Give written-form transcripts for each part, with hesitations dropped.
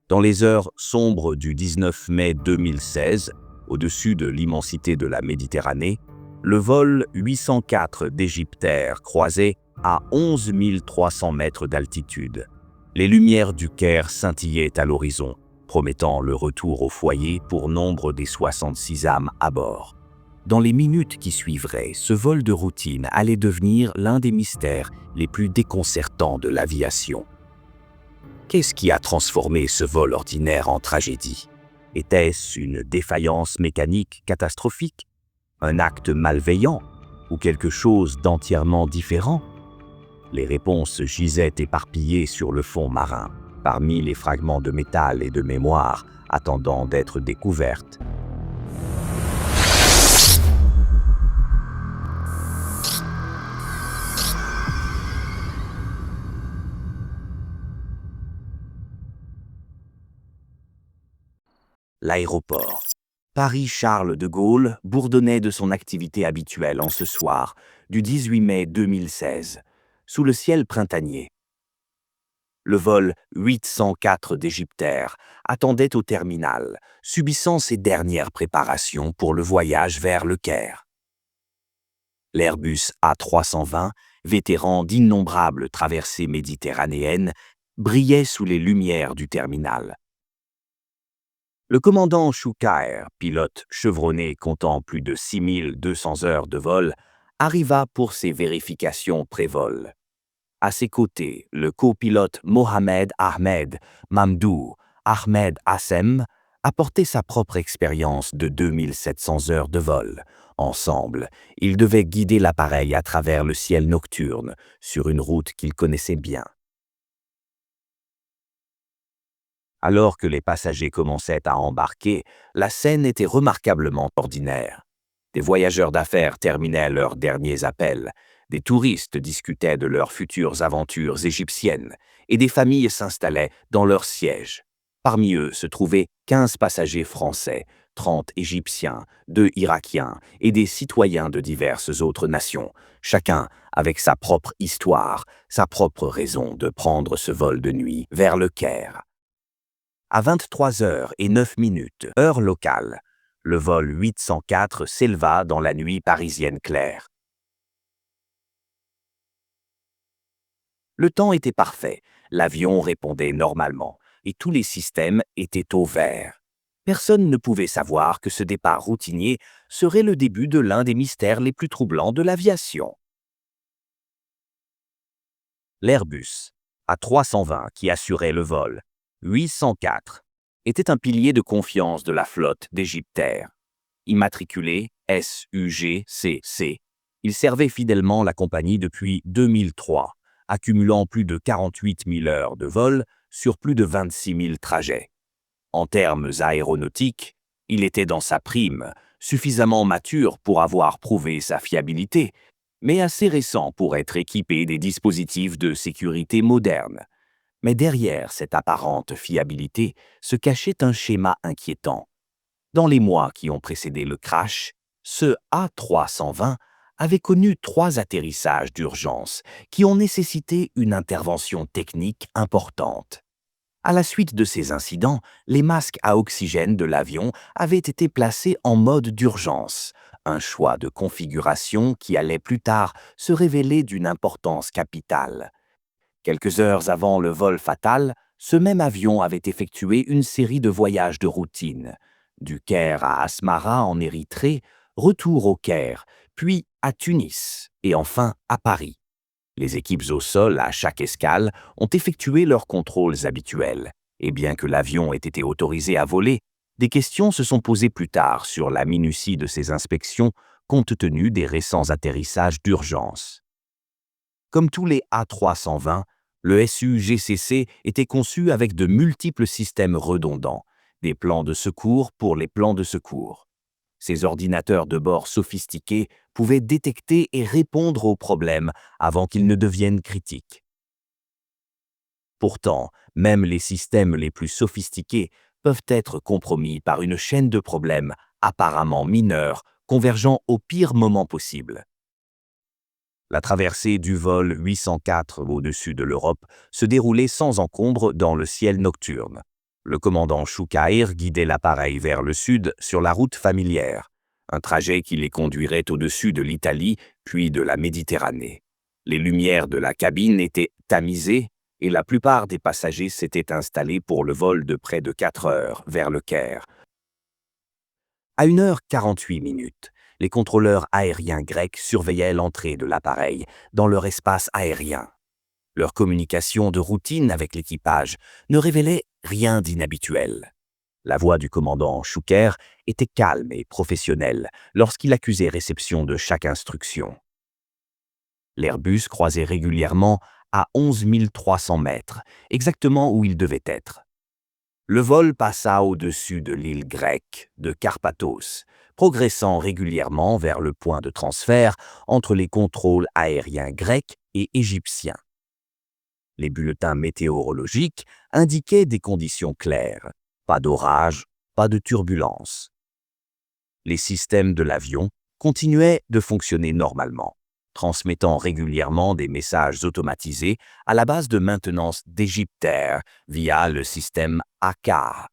Dans les heures sombres du 19 mai 2016, au-dessus de l'immensité de la Méditerranée, le vol 804 d'Égyptair croisait à 11 300 mètres d'altitude. Les lumières du Caire scintillaient à l'horizon, promettant le retour au foyer pour nombre des 66 âmes à bord. Dans les minutes qui suivraient, ce vol de routine allait devenir l'un des mystères les plus déconcertants de l'aviation. Qu'est-ce qui a transformé ce vol ordinaire en tragédie? Était-ce une défaillance mécanique catastrophique? Un acte malveillant? Ou quelque chose d'entièrement différent? Les réponses gisaient éparpillées sur le fond marin, parmi les fragments de métal et de mémoire attendant d'être découvertes. L'aéroport. Paris-Charles de Gaulle bourdonnait de son activité habituelle en ce soir, du 18 mai 2016, sous le ciel printanier. Le vol 804 d'Égyptair attendait au terminal, subissant ses dernières préparations pour le voyage vers le Caire. L'Airbus A320, vétéran d'innombrables traversées méditerranéennes, brillait sous les lumières du terminal. Le commandant Choucair, pilote chevronné comptant plus de 6200 heures de vol, arriva pour ses vérifications pré-vol. À ses côtés, le copilote Mohamed Ahmed Mamdou Ahmed Hassem apportait sa propre expérience de 2700 heures de vol. Ensemble, ils devaient guider l'appareil à travers le ciel nocturne, sur une route qu'ils connaissaient bien. Alors que les passagers commençaient à embarquer, la scène était remarquablement ordinaire. Des voyageurs d'affaires terminaient leurs derniers appels, des touristes discutaient de leurs futures aventures égyptiennes, et des familles s'installaient dans leurs sièges. Parmi eux se trouvaient 15 passagers français, 30 Égyptiens, 2 Irakiens et des citoyens de diverses autres nations, chacun avec sa propre histoire, sa propre raison de prendre ce vol de nuit vers le Caire. À 23h09, heure locale, le vol 804 s'éleva dans la nuit parisienne claire. Le temps était parfait, l'avion répondait normalement, et tous les systèmes étaient au vert. Personne ne pouvait savoir que ce départ routinier serait le début de l'un des mystères les plus troublants de l'aviation. L'Airbus A320 qui assurait le vol 804 était un pilier de confiance de la flotte d'Égyptair. Immatriculé SUGCC, il servait fidèlement la compagnie depuis 2003, accumulant plus de 48 000 heures de vol sur plus de 26 000 trajets. En termes aéronautiques, il était dans sa prime, suffisamment mature pour avoir prouvé sa fiabilité, mais assez récent pour être équipé des dispositifs de sécurité modernes. Mais derrière cette apparente fiabilité se cachait un schéma inquiétant. Dans les mois qui ont précédé le crash, ce A320 avait connu 3 atterrissages d'urgence qui ont nécessité une intervention technique importante. À la suite de ces incidents, les masques à oxygène de l'avion avaient été placés en mode d'urgence, un choix de configuration qui allait plus tard se révéler d'une importance capitale. Quelques heures avant le vol fatal, ce même avion avait effectué une série de voyages de routine, du Caire à Asmara en Érythrée, retour au Caire, puis à Tunis et enfin à Paris. Les équipes au sol, à chaque escale, ont effectué leurs contrôles habituels, et bien que l'avion ait été autorisé à voler, des questions se sont posées plus tard sur la minutie de ces inspections compte tenu des récents atterrissages d'urgence. Comme tous les A320, le SUGCC était conçu avec de multiples systèmes redondants, des plans de secours pour les plans de secours. Ces ordinateurs de bord sophistiqués pouvaient détecter et répondre aux problèmes avant qu'ils ne deviennent critiques. Pourtant, même les systèmes les plus sophistiqués peuvent être compromis par une chaîne de problèmes apparemment mineurs, convergeant au pire moment possible. La traversée du vol 804 au-dessus de l'Europe se déroulait sans encombre dans le ciel nocturne. Le commandant Choucair guidait l'appareil vers le sud sur la route familière, un trajet qui les conduirait au-dessus de l'Italie puis de la Méditerranée. Les lumières de la cabine étaient tamisées et la plupart des passagers s'étaient installés pour le vol de près de 4 heures vers le Caire. À 1h48, les contrôleurs aériens grecs surveillaient l'entrée de l'appareil dans leur espace aérien. Leur communication de routine avec l'équipage ne révélait rien d'inhabituel. La voix du commandant Choucair était calme et professionnelle lorsqu'il accusait réception de chaque instruction. L'Airbus croisait régulièrement à 11 300 mètres, exactement où il devait être. Le vol passa au-dessus de l'île grecque de Carpathos, progressant régulièrement vers le point de transfert entre les contrôles aériens grecs et égyptiens. Les bulletins météorologiques indiquaient des conditions claires, pas d'orage, pas de turbulence. Les systèmes de l'avion continuaient de fonctionner normalement, transmettant régulièrement des messages automatisés à la base de maintenance d'Egyptair via le système ACAR.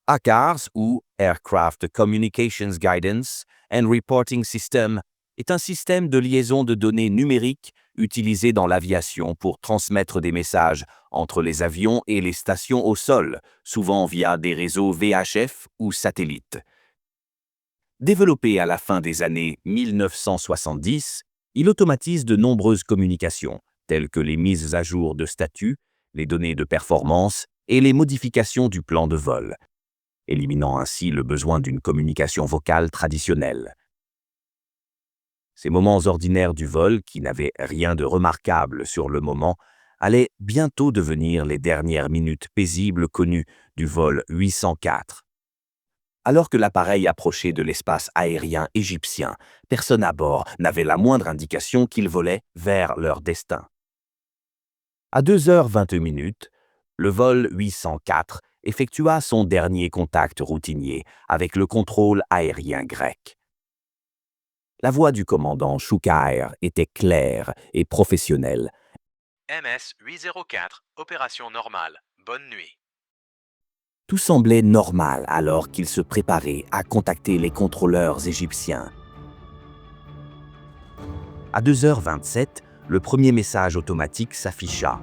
ACARS, ou Aircraft Communications Guidance and Reporting System, est un système de liaison de données numériques utilisé dans l'aviation pour transmettre des messages entre les avions et les stations au sol, souvent via des réseaux VHF ou satellites. Développé à la fin des années 1970, il automatise de nombreuses communications, telles que les mises à jour de statut, les données de performance et les modifications du plan de vol, éliminant ainsi le besoin d'une communication vocale traditionnelle. Ces moments ordinaires du vol, qui n'avaient rien de remarquable sur le moment, allaient bientôt devenir les dernières minutes paisibles connues du vol 804. Alors que l'appareil approchait de l'espace aérien égyptien, personne à bord n'avait la moindre indication qu'il volait vers leur destin. À 2h20, le vol 804 effectua son dernier contact routinier avec le contrôle aérien grec. La voix du commandant Choucair était claire et professionnelle. MS 804, opération normale. Bonne nuit. Tout semblait normal alors qu'il se préparait à contacter les contrôleurs égyptiens. À 2h27, le premier message automatique s'afficha.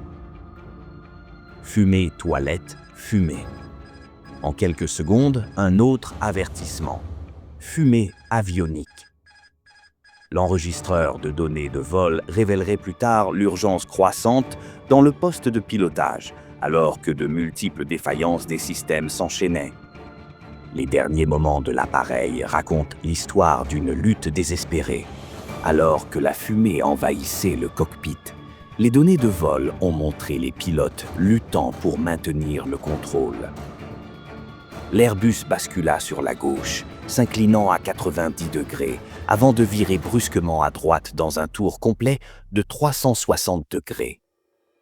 Fumée toilette, fumée. En quelques secondes, un autre avertissement. Fumée avionique. L'enregistreur de données de vol révélerait plus tard l'urgence croissante dans le poste de pilotage, alors que de multiples défaillances des systèmes s'enchaînaient. Les derniers moments de l'appareil racontent l'histoire d'une lutte désespérée. Alors que la fumée envahissait le cockpit, les données de vol ont montré les pilotes luttant pour maintenir le contrôle. L'Airbus bascula sur la gauche, s'inclinant à 90 degrés, avant de virer brusquement à droite dans un tour complet de 360 degrés.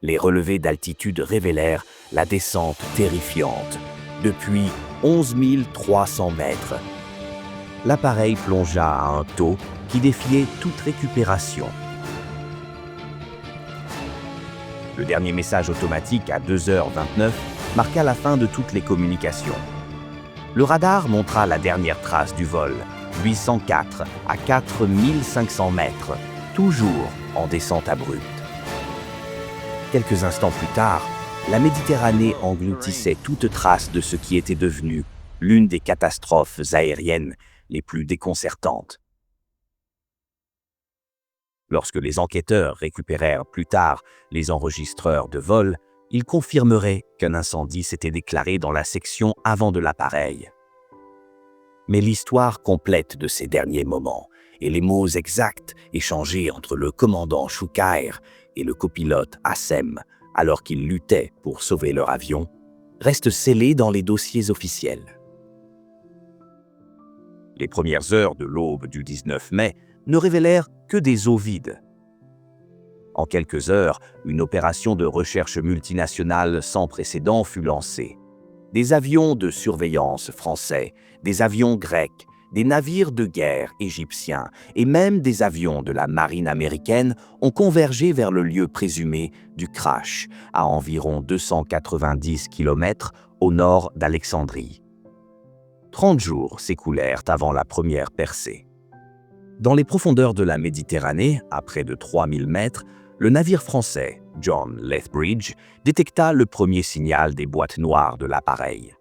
Les relevés d'altitude révélèrent la descente terrifiante. Depuis 11 300 mètres, l'appareil plongea à un taux qui défiait toute récupération. Le dernier message automatique à 2h29 marqua la fin de toutes les communications. Le radar montra la dernière trace du vol, 804 à 4500 mètres, toujours en descente abrupte. Quelques instants plus tard, la Méditerranée engloutissait toute trace de ce qui était devenu l'une des catastrophes aériennes les plus déconcertantes. Lorsque les enquêteurs récupérèrent plus tard les enregistreurs de vol, ils confirmeraient qu'un incendie s'était déclaré dans la section avant de l'appareil. Mais l'histoire complète de ces derniers moments et les mots exacts échangés entre le commandant Choucair et le copilote Hassem alors qu'ils luttaient pour sauver leur avion restent scellés dans les dossiers officiels. Les premières heures de l'aube du 19 mai ne révélèrent que des eaux vides. En quelques heures, une opération de recherche multinationale sans précédent fut lancée. Des avions de surveillance français, des avions grecs, des navires de guerre égyptiens et même des avions de la marine américaine ont convergé vers le lieu présumé du crash, à environ 290 km au nord d'Alexandrie. 30 jours s'écoulèrent avant la première percée. Dans les profondeurs de la Méditerranée, à près de 3000 mètres, le navire français John Lethbridge détecta le premier signal des boîtes noires de l'appareil.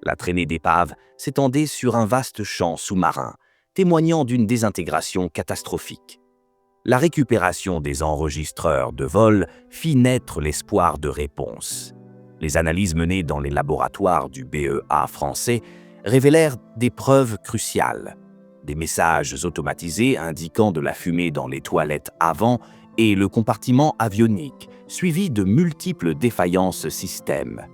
La traînée d'épave s'étendait sur un vaste champ sous-marin, témoignant d'une désintégration catastrophique. La récupération des enregistreurs de vol fit naître l'espoir de réponse. Les analyses menées dans les laboratoires du BEA français révélèrent des preuves cruciales. Des messages automatisés indiquant de la fumée dans les toilettes avant et le compartiment avionique, suivis de multiples défaillances système.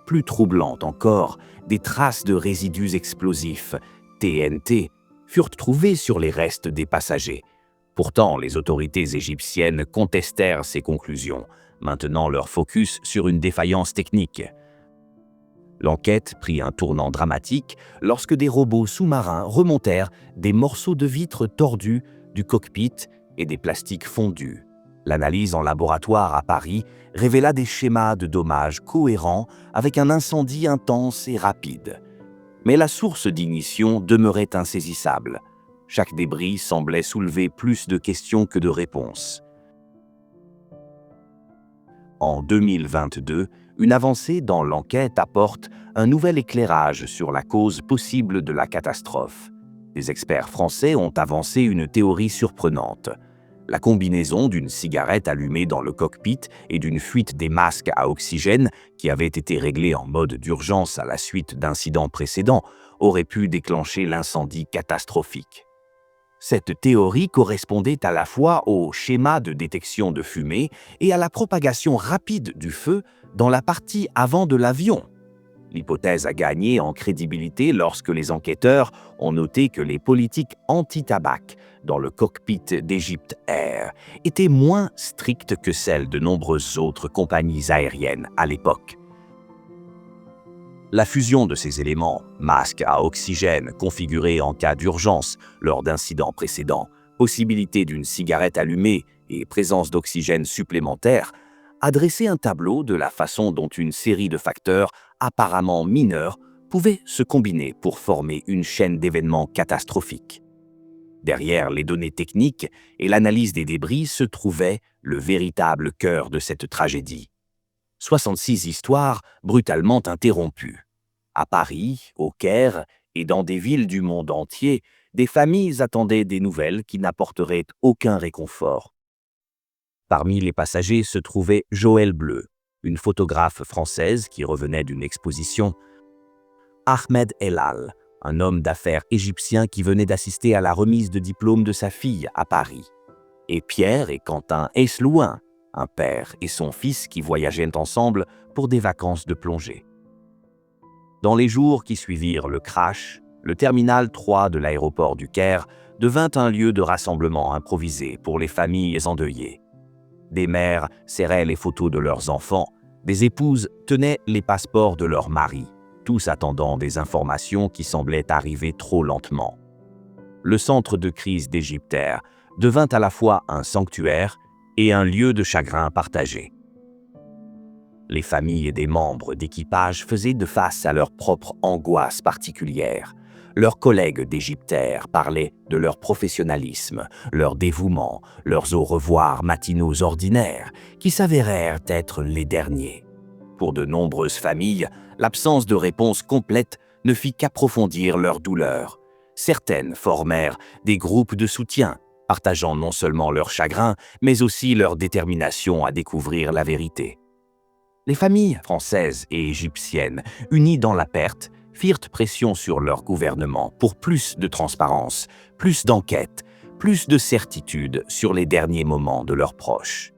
Plus troublante encore, des traces de résidus explosifs, TNT, furent trouvées sur les restes des passagers. Pourtant, les autorités égyptiennes contestèrent ces conclusions, maintenant leur focus sur une défaillance technique. L'enquête prit un tournant dramatique lorsque des robots sous-marins remontèrent des morceaux de vitre tordus du cockpit et des plastiques fondus. L'analyse en laboratoire à Paris révéla des schémas de dommages cohérents avec un incendie intense et rapide. Mais la source d'ignition demeurait insaisissable. Chaque débris semblait soulever plus de questions que de réponses. En 2022, une avancée dans l'enquête apporte un nouvel éclairage sur la cause possible de la catastrophe. Les experts français ont avancé une théorie surprenante. La combinaison d'une cigarette allumée dans le cockpit et d'une fuite des masques à oxygène, qui avaient été réglés en mode d'urgence à la suite d'incidents précédents, aurait pu déclencher l'incendie catastrophique. Cette théorie correspondait à la fois au schéma de détection de fumée et à la propagation rapide du feu dans la partie avant de l'avion. L'hypothèse a gagné en crédibilité lorsque les enquêteurs ont noté que les politiques anti-tabac dans le cockpit d'Egypt Air étaient moins strictes que celles de nombreuses autres compagnies aériennes à l'époque. La fusion de ces éléments, masques à oxygène configurés en cas d'urgence lors d'incidents précédents, possibilité d'une cigarette allumée et présence d'oxygène supplémentaire, a dressé un tableau de la façon dont une série de facteurs apparemment mineurs pouvaient se combiner pour former une chaîne d'événements catastrophiques. Derrière les données techniques et l'analyse des débris se trouvait le véritable cœur de cette tragédie. 66 histoires brutalement interrompues. À Paris, au Caire et dans des villes du monde entier, des familles attendaient des nouvelles qui n'apporteraient aucun réconfort. Parmi les passagers se trouvait Joëlle Bleu, une photographe française qui revenait d'une exposition, Ahmed Elal, un homme d'affaires égyptien qui venait d'assister à la remise de diplôme de sa fille à Paris, et Pierre et Quentin Eslouin, un père et son fils qui voyageaient ensemble pour des vacances de plongée. Dans les jours qui suivirent le crash, le terminal 3 de l'aéroport du Caire devint un lieu de rassemblement improvisé pour les familles endeuillées. Des mères serraient les photos de leurs enfants, des épouses tenaient les passeports de leurs maris, tous attendant des informations qui semblaient arriver trop lentement. Le centre de crise d'Egypt Air devint à la fois un sanctuaire et un lieu de chagrin partagé. Les familles des membres d'équipage faisaient de face à leur propre angoisse particulière. Leurs collègues d'Egypt Air parlaient de leur professionnalisme, leur dévouement, leurs au revoir matinaux ordinaires, qui s'avérèrent être les derniers. Pour de nombreuses familles, l'absence de réponse complète ne fit qu'approfondir leur douleur. Certaines formèrent des groupes de soutien, partageant non seulement leur chagrin, mais aussi leur détermination à découvrir la vérité. Les familles françaises et égyptiennes, unies dans la perte, firent pression sur leur gouvernement pour plus de transparence, plus d'enquête, plus de certitude sur les derniers moments de leurs proches.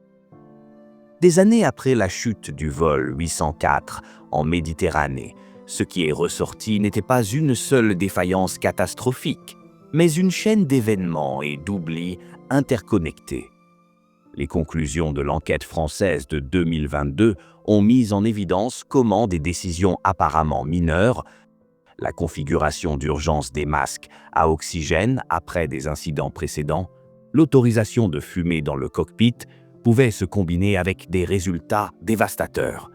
Des années après la chute du vol 804 en Méditerranée, ce qui est ressorti n'était pas une seule défaillance catastrophique, mais une chaîne d'événements et d'oublis interconnectés. Les conclusions de l'enquête française de 2022 ont mis en évidence comment des décisions apparemment mineures la configuration d'urgence des masques à oxygène après des incidents précédents, l'autorisation de fumer dans le cockpit pouvait se combiner avec des résultats dévastateurs.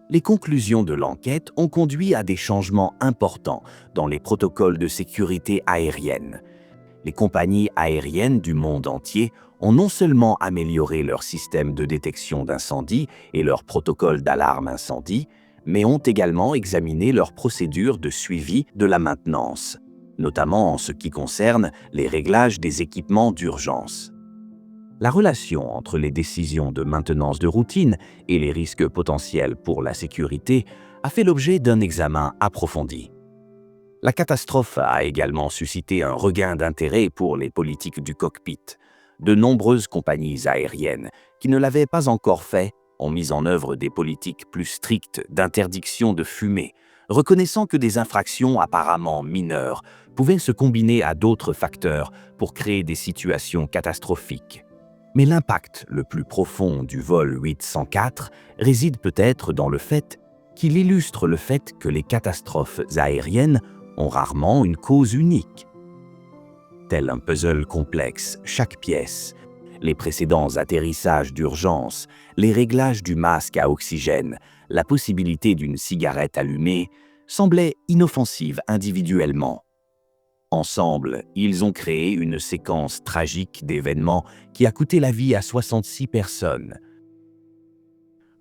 Les conclusions de l'enquête ont conduit à des changements importants dans les protocoles de sécurité aérienne. Les compagnies aériennes du monde entier ont non seulement amélioré leur système de détection d'incendie et leur protocole d'alarme incendie, mais ont également examiné leurs procédures de suivi de la maintenance, notamment en ce qui concerne les réglages des équipements d'urgence. La relation entre les décisions de maintenance de routine et les risques potentiels pour la sécurité a fait l'objet d'un examen approfondi. La catastrophe a également suscité un regain d'intérêt pour les politiques du cockpit. De nombreuses compagnies aériennes qui ne l'avaient pas encore fait ont mis en œuvre des politiques plus strictes d'interdiction de fumer, reconnaissant que des infractions apparemment mineures pouvaient se combiner à d'autres facteurs pour créer des situations catastrophiques. Mais l'impact le plus profond du vol 804 réside peut-être dans le fait qu'il illustre le fait que les catastrophes aériennes ont rarement une cause unique. Tel un puzzle complexe, chaque pièce, les précédents atterrissages d'urgence, les réglages du masque à oxygène, la possibilité d'une cigarette allumée, semblaient inoffensives individuellement. Ensemble, ils ont créé une séquence tragique d'événements qui a coûté la vie à 66 personnes.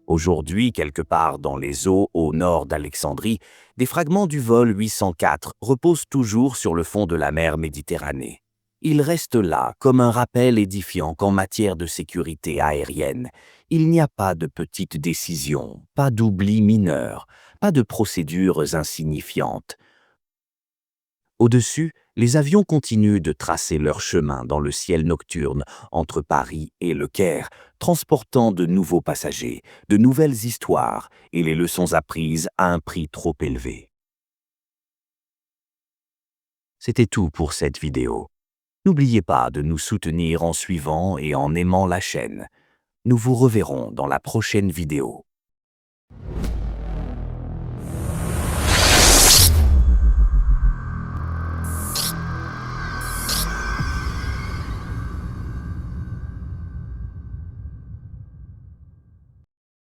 Aujourd'hui, quelque part dans les eaux au nord d'Alexandrie, des fragments du vol 804 reposent toujours sur le fond de la mer Méditerranée. Ils restent là comme un rappel édifiant qu'en matière de sécurité aérienne, il n'y a pas de petites décisions, pas d'oublis mineurs, pas de procédures insignifiantes. Au-dessus, les avions continuent de tracer leur chemin dans le ciel nocturne entre Paris et Le Caire, transportant de nouveaux passagers, de nouvelles histoires et les leçons apprises à un prix trop élevé. C'était tout pour cette vidéo. N'oubliez pas de nous soutenir en suivant et en aimant la chaîne. Nous vous reverrons dans la prochaine vidéo.